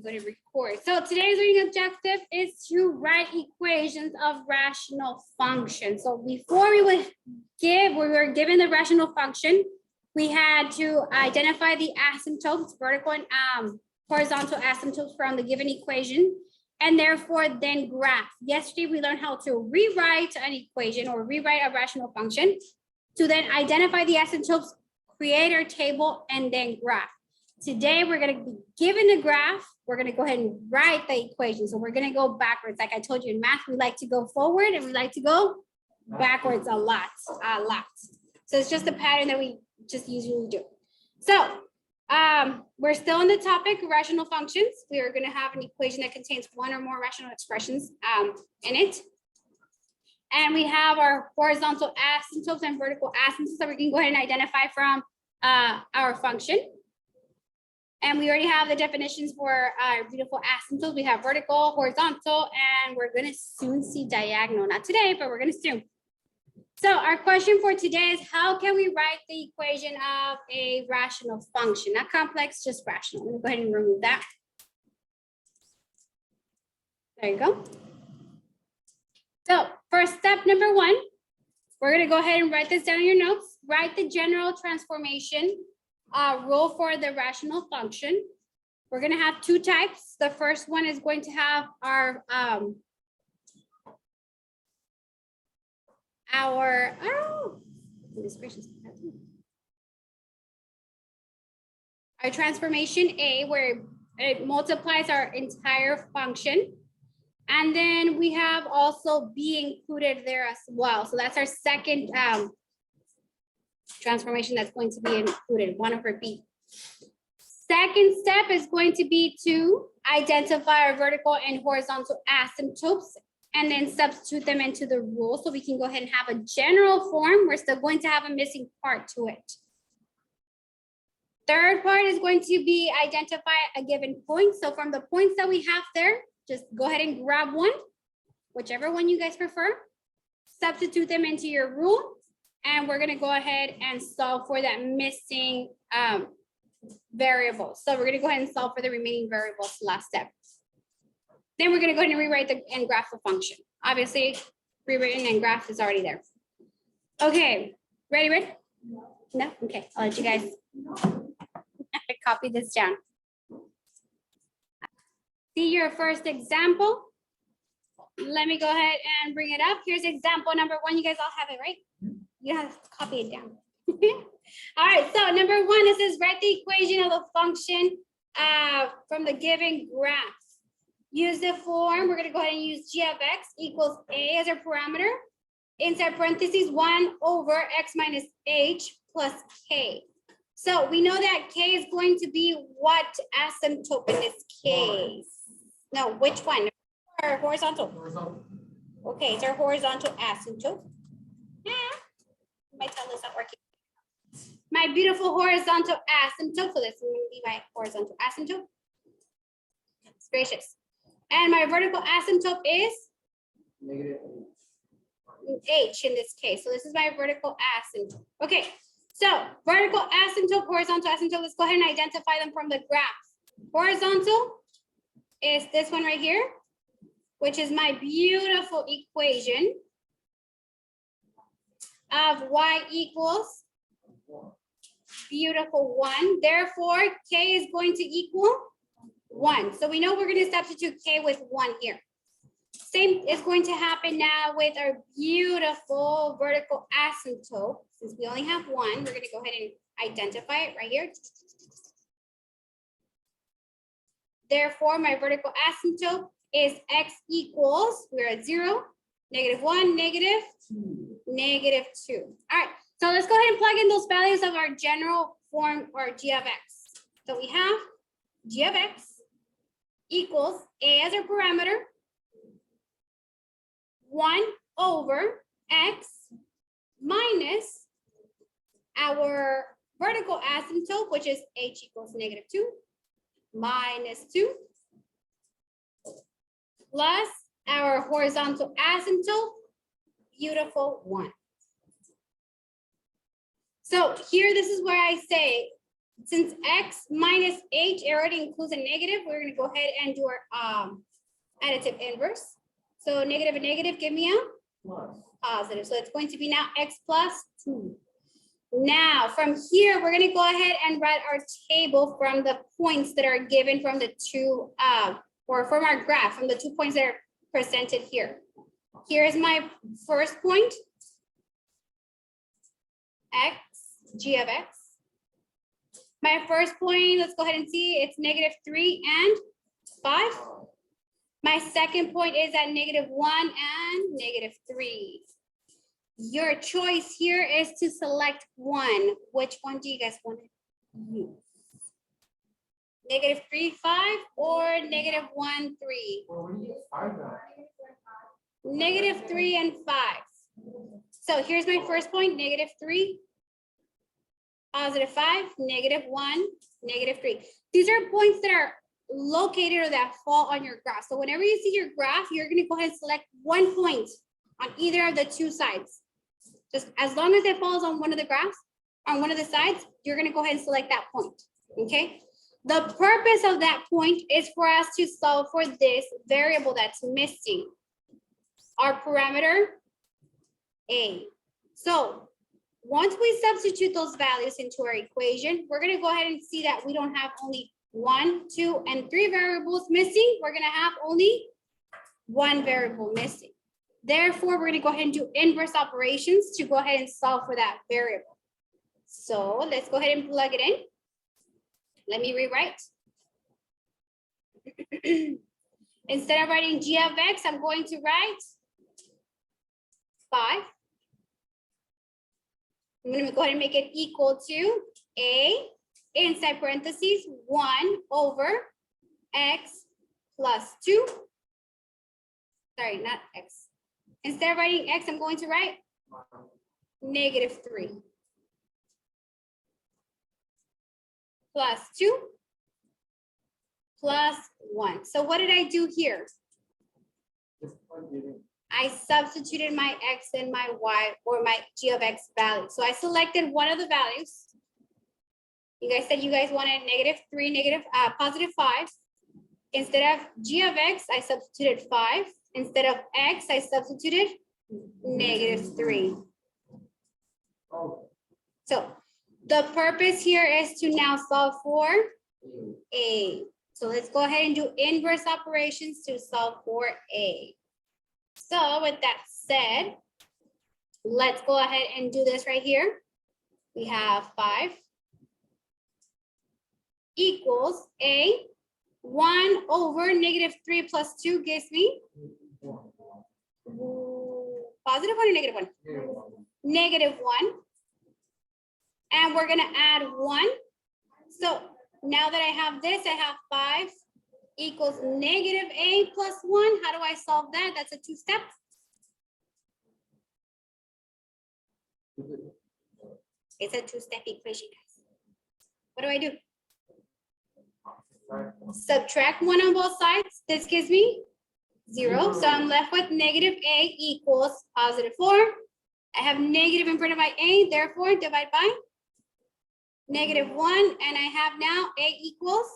going to record. So today's reading objective is to write equations of rational functions. So before we were given the rational function, we had to identify the asymptotes, vertical and horizontal asymptotes from the given equation, and therefore then graph. Yesterday, we learned how to rewrite an equation or rewrite a rational function to then identify the asymptotes, create our table, and then graph. Today, we're going to be given a graph. We're going to go ahead and write the equation. So we're going to go backwards. Like I told you in math, we like to go forward and we like to go backwards a lot. So it's just a pattern that we just usually do. So we're still on the topic of rational functions. We are going to have an equation that contains one or more rational expressions in it. And we have our horizontal asymptotes and vertical asymptotes that we can go ahead and identify from our function. And we already have the definitions for our beautiful asymptotes. We have vertical, horizontal, and we're going to soon see diagonal. Not today, but we're going to soon. So our question for today is, how can we write the equation of a rational function? Not complex, just rational. Let me go ahead and remove that. There you go. So for step number one, we're going to go ahead and write this down in your notes. Write the general transformation rule for the rational function. We're going to have two types. The first one is going to have our transformation A, where it multiplies our entire function. And then we have also B included there as well. So that's our second transformation that's going to be included, 1 over B. Second step is going to be to identify our vertical and horizontal asymptotes and then substitute them into the rule. So we can go ahead and have a general form. We're still going to have a missing part to it. Third part is going to be identify a given point. So from the points that we have there, just go ahead and grab one, whichever one you guys prefer, substitute them into your rule. And we're going to go ahead and solve for that missing variable. So we're going to go ahead and solve for the remaining variables last step. Then we're going to go ahead and rewrite and graph the function. Obviously, rewritten and graph is already there. Okay, ready, Red? No? Okay, I'll let you guys copy this down. See your first example. Let me go ahead and bring it up. Here's example number 1. You guys all have it, right? You have to copy it down. All right, so number 1, it says write the equation of the function from the given graph. Use the form. We're going to go ahead and use g of x equals a as our parameter. Inside parentheses, 1 over x minus h plus k. So we know that k is going to be what asymptote in this case? No, which one? Or horizontal? Horizontal. Okay, it's our horizontal asymptote. Yeah. My tongue is not working. My beautiful horizontal asymptote. So this will be my horizontal asymptote. It's gracious. And my vertical asymptote is negative h in this case. So this is my vertical asymptote. Okay, so vertical asymptote, horizontal asymptote. Let's go ahead and identify them from the graph. Horizontal is this one right here, which is my beautiful equation of y equals beautiful 1. Therefore, k is going to equal 1. So we know we're going to substitute k with 1 here. Same is going to happen now with our beautiful vertical asymptote. Since we only have 1, we're going to go ahead and identify it right here. Therefore, my vertical asymptote is x equals, we're at 0, negative 1, negative 2. All right, so let's go ahead and plug in those values of our general form or g of x. So we have g of x equals a as our parameter, 1 over x minus our vertical asymptote, which is h equals negative 2, minus 2, plus our horizontal asymptote, beautiful 1. So here, this is where I say Since x minus h already includes a negative, we're gonna go ahead and do our additive inverse. So negative and negative, give me a positive. So it's going to be now x plus 2. Now from here, we're gonna go ahead and write our table from the points that are given from the two, or from our graph, from the 2 points that are presented here. Here's my first point, x, g of x. My first point, let's go ahead and see, it's -3 and 5. My second point is at -1 and -3. Your choice here is to select one. Which one do you guys want to use? -3, 5 or -1, 3? -3 and 5. So here's my first point, -3, +5, -1, -3. These are points that are located or that fall on your graph. So whenever you see your graph, you're going to go ahead and select one point on either of the two sides. Just as long as it falls on one of the graphs, on one of the sides, you're going to go ahead and select that point. Okay. The purpose of that point is for us to solve for this variable that's missing, our parameter a. So once we substitute those values into our equation, we're going to go ahead and see that we don't have only 1, 2, and 3 variables missing. We're going to have only one variable missing. Therefore, we're going to go ahead and do inverse operations to go ahead and solve for that variable. So let's go ahead and plug it in. Let me rewrite. Instead of writing g of x, I'm going to write 5. I'm going to go ahead and make it equal to a, inside parentheses, 1 over x plus 2. Sorry, not x. Instead of writing x, I'm going to write -3 plus 2 plus 1. So what did I do here? I substituted my x and my y, or my g of x value. So I selected one of the values. You guys said you guys wanted -3, +5. Instead of g of x, I substituted 5. Instead of x, I substituted -3. So the purpose here is to now solve for a. So let's go ahead and do inverse operations to solve for a. So with that said, let's go ahead and do this right here. We have 5 equals a. 1 over -3 plus 2 gives me positive or -1? -1. And we're going to add 1. So now that I have this, I have 5 equals -a plus 1. How do I solve that? That's a 2-step. It's a 2-step equation, guys. What do I do? Subtract 1 on both sides. This gives me 0. So I'm left with -a equals +4. I have negative in front of my a, therefore divide by -1. And I have now a equals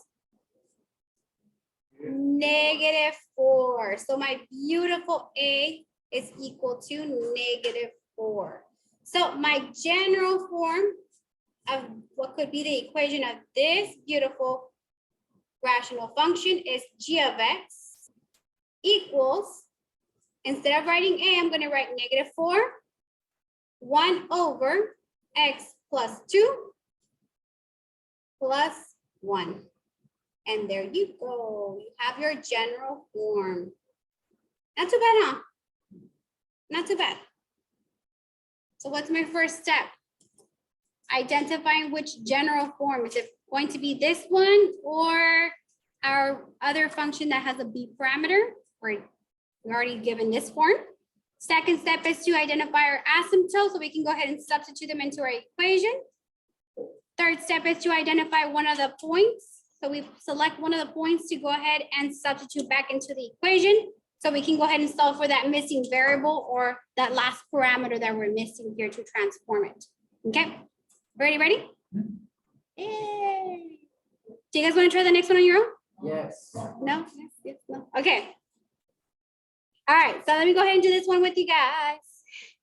-4. So my beautiful a is equal to -4. So my general form of what could be the equation of this beautiful rational function is g of x equals, instead of writing a, I'm going to write -4, 1 over x plus 2 plus 1. And there you go. You have your general form. Not too bad, huh? Not too bad. So what's my first step? Identifying which general form. Is it going to be this one or our other function that has a b parameter? We're already given this form. Second step is to identify our asymptotes, so we can go ahead and substitute them into our equation. Third step is to identify one of the points. So we select one of the points to go ahead and substitute back into the equation. So we can go ahead and solve for that missing variable or that last parameter that we're missing here to transform it. Okay, ready? Yay. Do you guys want to try the next one on your own? Yes. No? Yes, no. Okay. All right, so let me go ahead and do this one with you guys.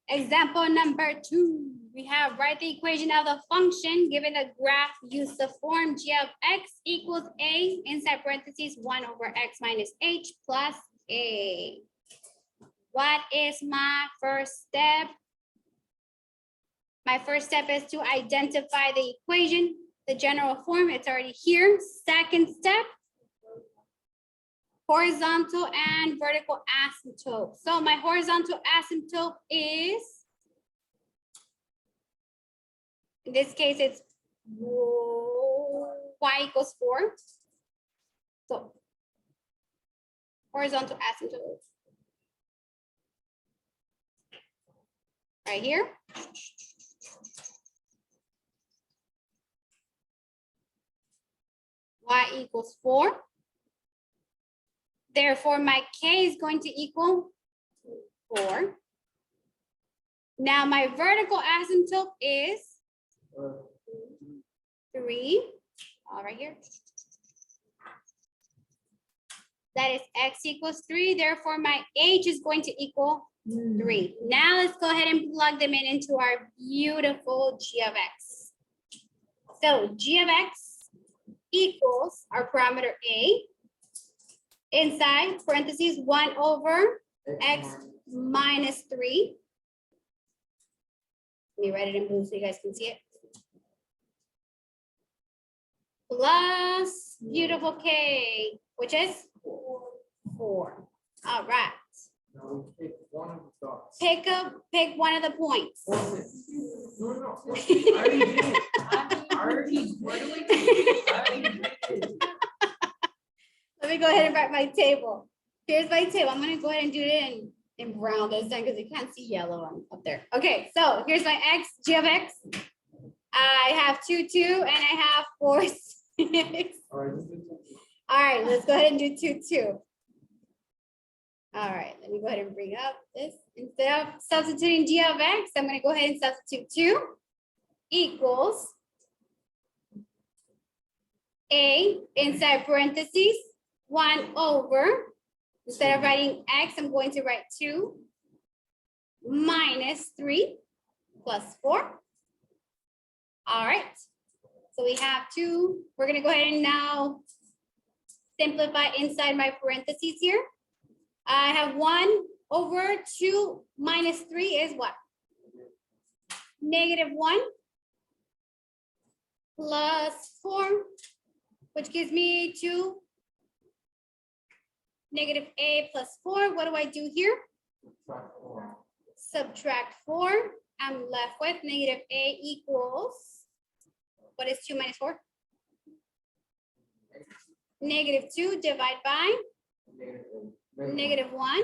Example number 2. We have write the equation of the function given the graph use the form g of x equals a inside parentheses 1 over x minus h plus a. What is my first step? My first step is to identify the equation, the general form, it's already here. Second step, horizontal and vertical asymptote. So my horizontal asymptote is, in this case, it's y equals 4. So horizontal asymptote. Right here. Y equals 4. Therefore, my k is going to equal 4. Now my vertical asymptote is 3. All right here. That is x equals 3. Therefore, my h is going to equal 3. Now let's go ahead and plug them in into our beautiful g of x. So g of x equals our parameter a inside parentheses 1 over x minus 3. Let me write it in blue so you guys can see it. Plus beautiful k, which is 4. All right. Now we pick one of the dots. Pick one of the points. No. I already did it. I already, what do we do? I already did it. Let me go ahead and write my table. Here's my table. I'm gonna go ahead and do it in brown this time because you can't see yellow on up there. Okay, so here's my x, g of x. I have 2, 2, and I have 4, 6. All right, this is All right, let's go ahead and do 2, 2. All right, let me go ahead and bring up this. Instead of substituting g of x, I'm gonna go ahead and substitute 2 equals a inside parentheses 1 over, instead of writing x, I'm going to write 2 minus 3 plus 4. All right, so we have 2. We're gonna go ahead and now simplify inside my parentheses here. I have 1 over 2 minus 3 is what? Negative 1 plus 4, which gives me 2. Negative a plus 4. What do I do here? Subtract 4. I'm left with negative a equals, what is 2 minus 4? Negative 2 divide by negative 1.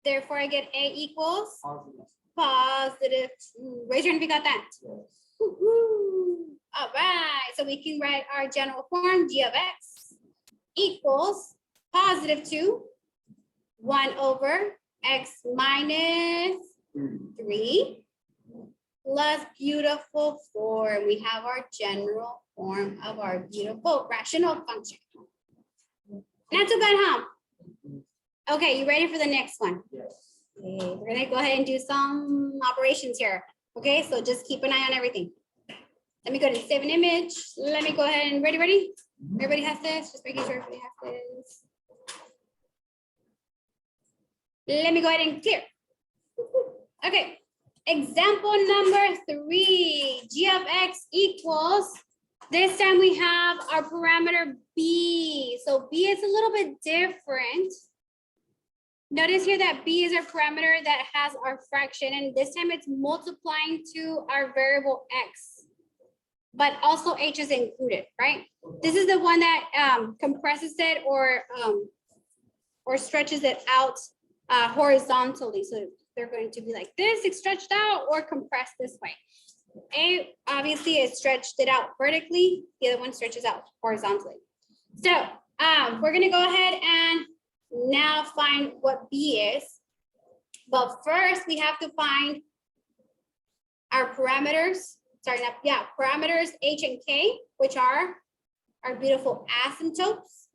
Therefore, I get a equals positive 2. Raise your hand if you got that. Woo-hoo. All right, so we can write our general form g of x equals positive 2, 1 over x minus 3 plus beautiful 4. And we have our general form of our beautiful rational function. Not too bad, huh? Okay, you ready for the next one? Yes. Okay, we're gonna go ahead and do some operations here. Okay, so just keep an eye on everything. Let me go to save an image. Let me go ahead and ready? Everybody has this, just making sure everybody has this. Let me go ahead and clear. Okay, example number 3, g of x equals, this time we have our parameter b. So b is a little bit different. Notice here that b is our parameter that has our fraction, and this time it's multiplying to our variable x, but also h is included, right? This is the one that compresses it or stretches it out horizontally. So they're going to be like this, it's stretched out, or compressed this way. A obviously it stretched it out vertically, the other one stretches out horizontally. So we're gonna go ahead and now find what b is. But first we have to find our parameters sorry, not, yeah, parameters H and K, which are our beautiful asymptotes.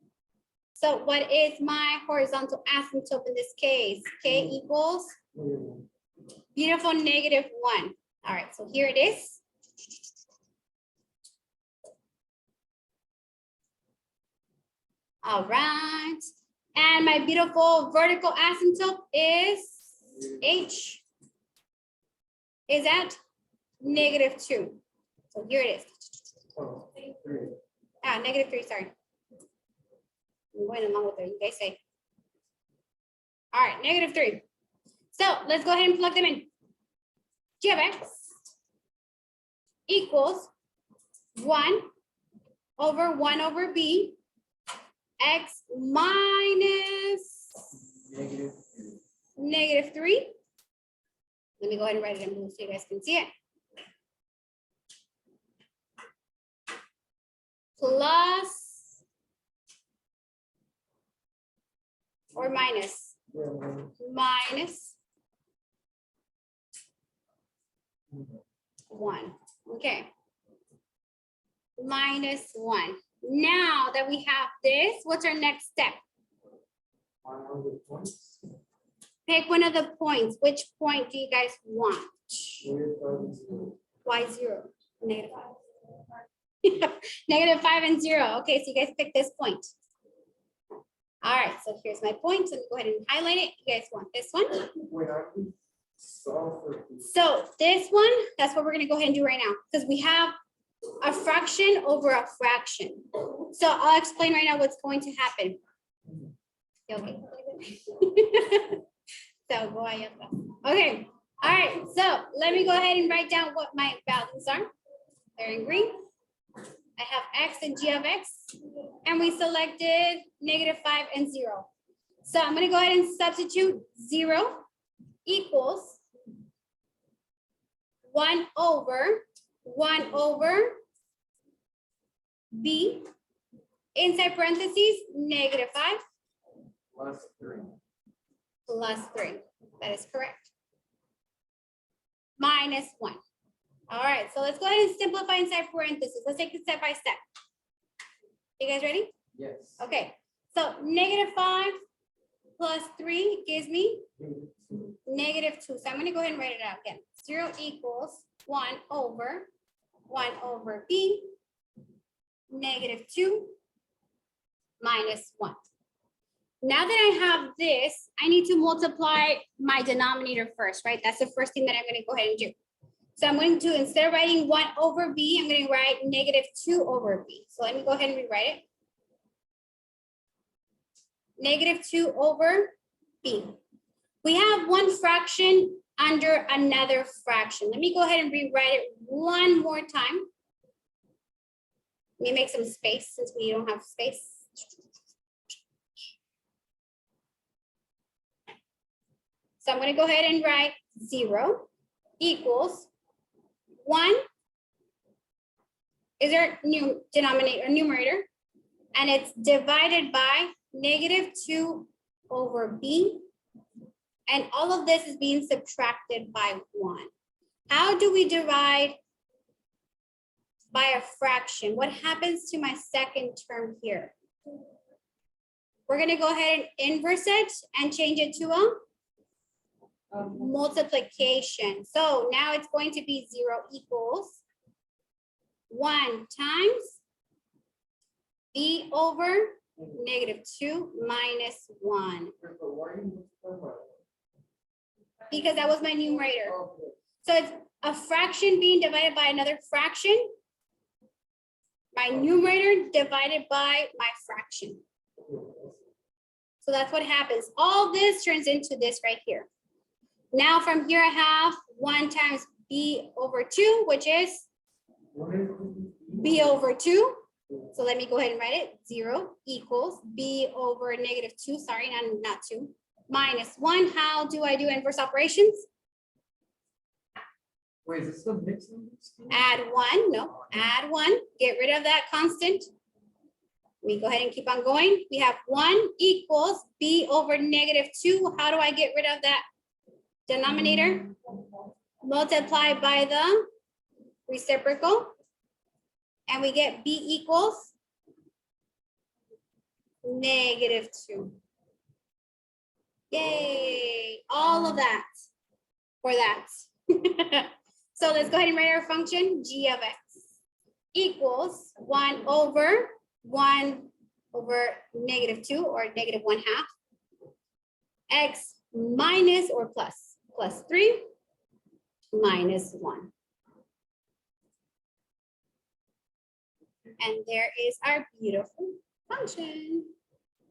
So what is my horizontal asymptote in this case? K equals beautiful -1. All right, so here it is. All right, and my beautiful vertical asymptote is H is at -2. So here it is. -3, sorry. I'm going along with it, you guys say. All right, -3. So let's go ahead and plug them in. G of X equals 1/(1/B) X minus -3. Let me go ahead and write it in blue so you guys can see it. Plus or minus? Minus 1. Okay. -1. Now that we have this, what's our next step? Pick one of the points. Which point do you guys want? Y 0, -5. -5 and 0. Okay, so you guys pick this point. All right, so here's my point. So let me go ahead and highlight it. You guys want this one? So this one, that's what we're gonna go ahead and do right now, because we have a fraction over a fraction. So I'll explain right now what's going to happen. Okay. So go ahead. Okay. All right. So let me go ahead and write down what my values are. They're in green. I have X and G of X, and we selected -5 and 0. So I'm going to go ahead and substitute 0 equals 1/(1/B) inside parentheses -5 plus 3. That is correct. -1. All right, so let's go ahead and simplify inside parentheses. Let's take it step by step. You guys ready? Yes. Okay, so -5 plus 3 gives me -2. So I'm going to go ahead and write it out again. 0 equals 1/(1/B) -2 minus 1. Now that I have this, I need to multiply my denominator first, right? That's the first thing that I'm going to go ahead and do. So I'm going to, instead of writing 1/B, I'm going to write -2/B. So let me go ahead and rewrite it. -2/B. We have one fraction under another fraction. Let me go ahead and rewrite it one more time. Let me make some space since we don't have space. So I'm going to go ahead and write 0 equals 1 is our new denominator, numerator, and it's divided by -2/B. And all of this is being subtracted by 1. How do we divide by a fraction? What happens to my second term here? We're going to go ahead and inverse it and change it to a multiplication. So now it's going to be 0 equals 1 times B over -2 minus 1. Because that was my numerator. So it's a fraction being divided by another fraction. My numerator divided by my fraction. So that's what happens. All this turns into this right here. Now from here I have 1 times B over 2, which is B over 2. So let me go ahead and write it. 0 equals B over -2, sorry, not 2, minus 1. How do I do inverse operations? Wait, is this the mixed numbers? Add 1, no, add 1, get rid of that constant. We go ahead and keep on going. We have 1 equals B over -2. How do I get rid of that denominator? Multiply by the reciprocal, and we get b equals -2. Yay, all of that for that. So let's go ahead and write our function g of x equals 1 over -2 or -1/2 x minus or plus 3 minus 1. And there is our beautiful function.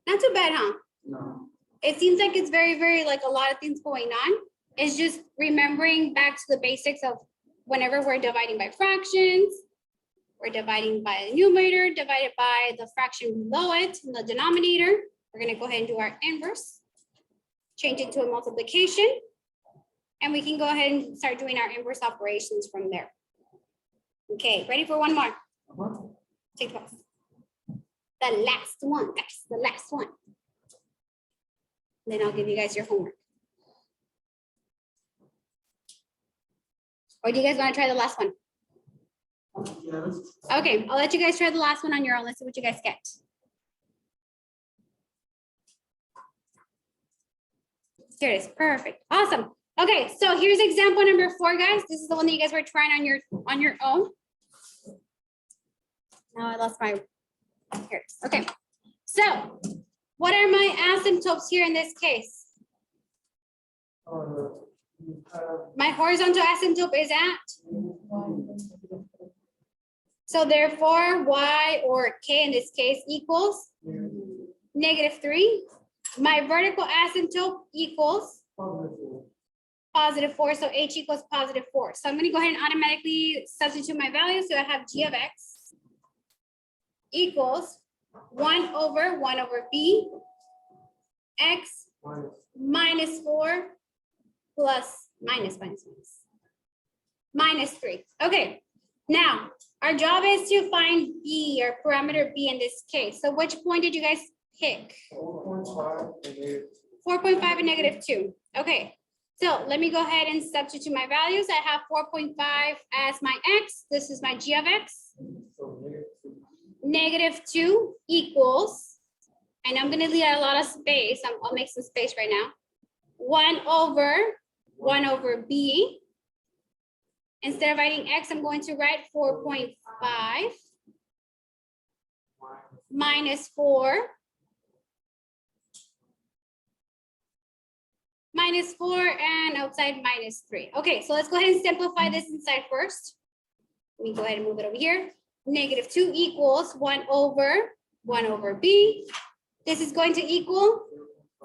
Not too bad, huh? No. It seems like it's very, very like a lot of things going on. It's just remembering back to the basics of whenever we're dividing by fractions, we're dividing by the numerator divided by the fraction below it in the denominator. We're gonna go ahead and do our inverse, change it to a multiplication, and we can go ahead and start doing our inverse operations from there. Okay, ready for one more? Take the box. The last one, guys, the last one. Then I'll give you guys your homework. Or do you guys want to try the last one? Yes. Okay, I'll let you guys try the last one on your own. Let's see what you guys get. Here it is. Perfect. Awesome. Okay, so here's example number 4, guys. This is the one that you guys were trying on your own. Now I lost my, here it is. Okay, so what are my asymptotes here in this case? My horizontal asymptote is at, so therefore y or k in this case equals -3. My vertical asymptote equals +4, so h equals +4. So I'm going to go ahead and automatically substitute my values. So I have g of x equals 1 over b x -4 plus -3. Okay, now our job is to find b or parameter b in this case. So which point did you guys pick? 4.5 and -2. Okay, so let me go ahead and substitute my values. I have 4.5 as my x. This is my g of x. -2 equals, and I'm gonna leave a lot of space. I'll make some space right now. 1 over b. Instead of writing x, I'm going to write 4.5 -4 and outside -3. Okay, so let's go ahead and simplify this inside first. Let me go ahead and move it over here. -2 equals 1 over b. This is going to equal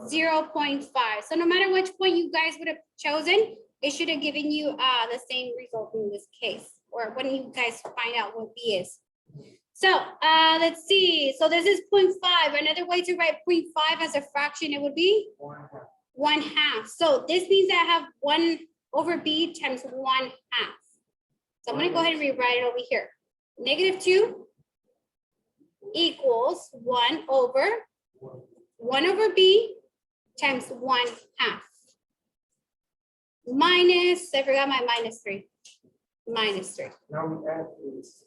0.5. So no matter which point you guys would have chosen, it should have given you the same result in this case, or when you guys find out what b is. So let's see. So this is 0.5. Another way to write 0.5 as a fraction, it would be 1/2. So this means that I have 1 over b times 1/2. So I'm going to go ahead and rewrite it over here. -2 equals 1 over b times 1/2. Minus, I forgot my -3. -3. Now we add this.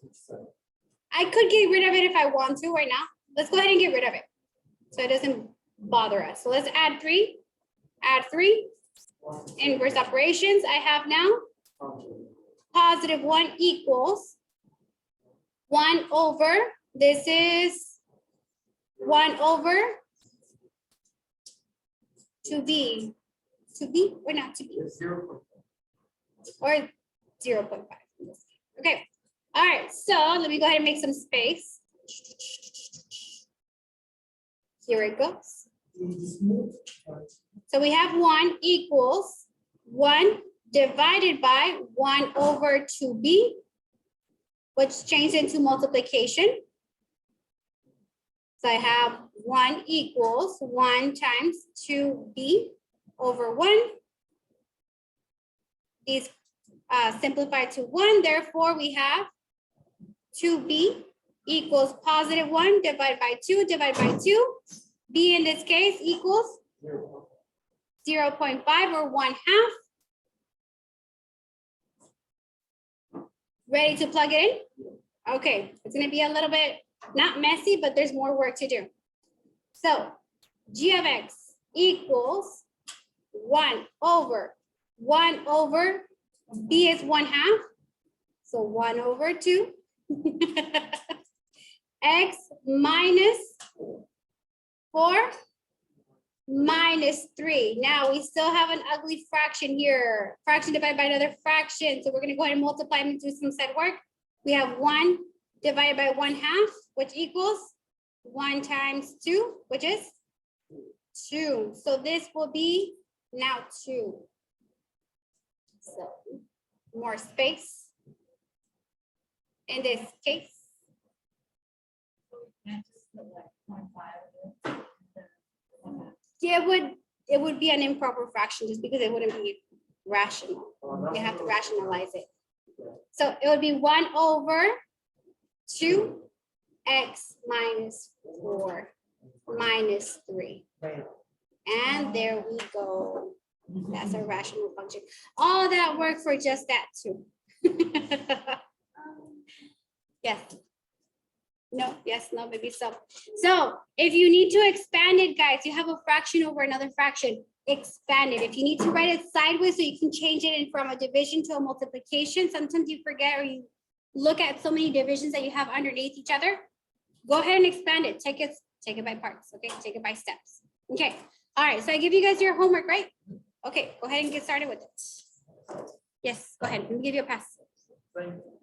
I could get rid of it if I want to right now. Let's go ahead and get rid of it, so it doesn't bother us. So let's add 3. Add 3. Inverse operations. I have now +1 equals 1 over, this is 1 over 2b. 2b or not 2b? It's 0.5. Or 0.5. Okay. All right. So let me go ahead and make some space. Here it goes. So we have 1 equals 1 divided by 1 over 2b, which changed into multiplication. So I have 1 equals 1 times 2b over 1. These simplify to 1. Therefore, we have 2b equals +1 divided by 2 divided by 2. b in this case equals 0.5 or 1/2. Ready to plug it in? Okay, it's gonna be a little bit, not messy, but there's more work to do. So g of x equals 1 over b is 1/2. So 1/2. X minus 4 minus 3. Now we still have an ugly fraction here. Fraction divided by another fraction. So we're gonna go ahead and multiply and do some side work. We have 1 divided by 1/2, which equals 1 times 2, which is 2. So this will be now 2. So more space in this case. Yeah, it would be an improper fraction just because it wouldn't be rational. You have to rationalize it. So it would be 1/2x minus 4 minus 3. And there we go. That's a rational function. All that work for just that too. Yes. No, yes, no, maybe so. So if you need to expand it, guys, you have a fraction over another fraction, expand it. If you need to write it sideways so you can change it in from a division to a multiplication, sometimes you forget or you look at so many divisions that you have underneath each other, go ahead and expand it. Take it by parts, okay? Take it by steps. Okay, all right, so I give you guys your homework, right? Okay, go ahead and get started with it. Yes, go ahead, let me give you a pass. Thank you.